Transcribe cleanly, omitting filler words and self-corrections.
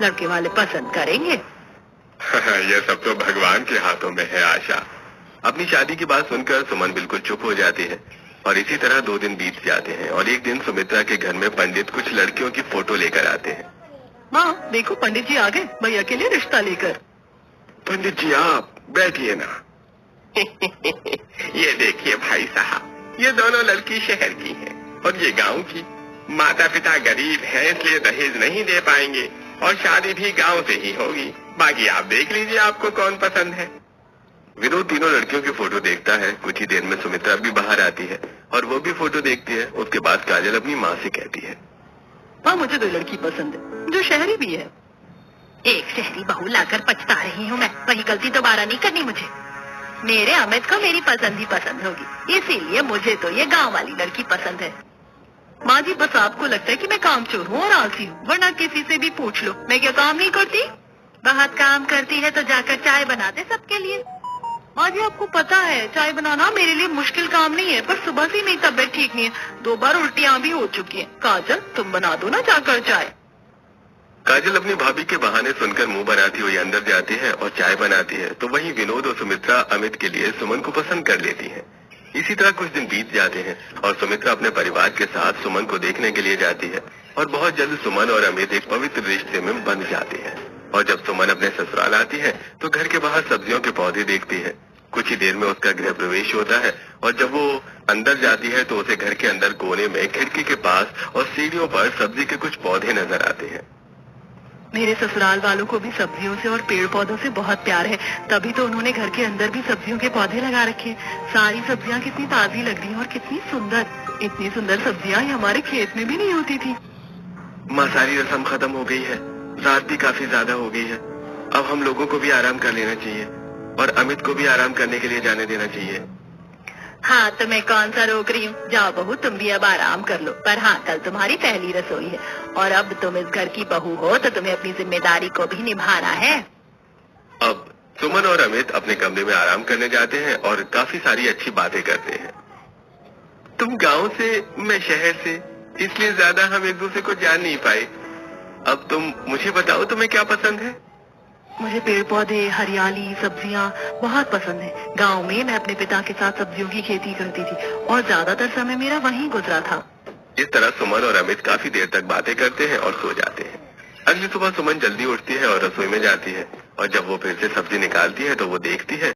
लड़के वाले पसंद करेंगे। यह सब तो भगवान के हाथों में है आशा। अपनी शादी की बात सुनकर सुमन बिल्कुल चुप हो जाती है और इसी तरह 2 दिन बीत जाते हैं और एक दिन सुमित्रा के घर में पंडित कुछ लड़कियों की फोटो लेकर आते हैं। माँ देखो, पंडित जी आ गए भैया के लिए रिश्ता लेकर। पंडित जी आप बैठिए ना। ये देखिए भाई साहब, ये दोनों लड़की शहर की हैं और ये गांव की। माता पिता गरीब हैं इसलिए दहेज नहीं दे पाएंगे और शादी भी गांव से ही होगी। बाकी आप देख लीजिए आपको कौन पसंद है। विनोद तीनों लड़कियों की फोटो देखता है। कुछ ही देर में सुमित्रा भी बाहर आती है और वो भी फोटो देखती है। उसके बाद काजल अपनी माँ से कहती है, माँ मुझे 2 लड़की पसंद है जो शहरी भी है। एक शहरी बहू लाकर पछता रही हूँ मैं, वही गलती दोबारा नहीं करनी मुझे। मेरे अमित को मेरी पसंद ही पसंद होगी, इसीलिए मुझे तो ये गांव वाली लड़की पसंद है। माँ जी बस आपको लगता है कि मैं कामचोर हूँ और आलसी हूँ, वरना किसी से भी पूछ लो मैं क्या काम नहीं करती। बहुत काम करती है तो जाकर चाय बना दे सबके लिए। माँ जी आपको पता है चाय बनाना मेरे लिए मुश्किल काम नहीं है, पर सुबह से मेरी तबीयत ठीक नहीं है, 2 बार उल्टियाँ भी हो चुकी हैं। काजल तुम बना दो ना जाकर चाय। काजल अपनी भाभी के बहाने सुनकर मुंह बनाती हुई अंदर जाती है और चाय बनाती है। तो वहीं विनोद और सुमित्रा अमित के लिए सुमन को पसंद कर लेती हैं। इसी तरह कुछ दिन बीत जाते हैं और सुमित्रा अपने परिवार के साथ सुमन को देखने के लिए जाती है और बहुत जल्द सुमन और अमित एक पवित्र रिश्ते में बंध जाते हैं। और जब सुमन अपने ससुराल आती है तो घर के बाहर सब्जियों के पौधे देखती है। कुछ ही देर में उसका गृह प्रवेश होता है और जब वो अंदर जाती है तो उसे घर के अंदर कोने में खिड़की के पास और सीढ़ियों पर सब्जी के कुछ पौधे नजर आते हैं। मेरे ससुराल वालों को भी सब्जियों से और पेड़ पौधों से बहुत प्यार है, तभी तो उन्होंने घर के अंदर भी सब्जियों के पौधे लगा रखे। सारी सब्जियां कितनी ताजी लग रही हैं और कितनी सुंदर। इतनी सुंदर सब्जियां हमारे खेत में भी नहीं होती थी। माँ सारी रस्म खत्म हो गई है, रात भी काफी ज्यादा हो गई है। अब हम लोगों को भी आराम कर लेना चाहिए और अमित को भी आराम करने के लिए जाने देना चाहिए। हाँ तो मैं कौन सा रोक रही हूँ, जाओ बहू तुम भी अब आराम कर लो। पर हाँ कल तुम्हारी पहली रसोई है और अब तुम इस घर की बहू हो तो तुम्हें अपनी जिम्मेदारी को भी निभाना है। अब सुमन और अमित अपने कमरे में आराम करने जाते हैं और काफी सारी अच्छी बातें करते हैं। तुम गांव से, मैं शहर से, इसलिए ज्यादा हम एक दूसरे को जान नहीं पाए। अब तुम मुझे बताओ तुम्हें क्या पसंद है। मुझे पेड़ पौधे, हरियाली, सब्जियां बहुत पसंद है। गांव में मैं अपने पिता के साथ सब्जियों की खेती करती थी और ज्यादातर समय मेरा वहीं गुजरा था। इस तरह सुमन और अमित काफी देर तक बातें करते हैं और सो जाते हैं। अगली सुबह सुमन जल्दी उठती है और रसोई में जाती है और जब वो फिर से सब्जी निकालती है तो वो देखती है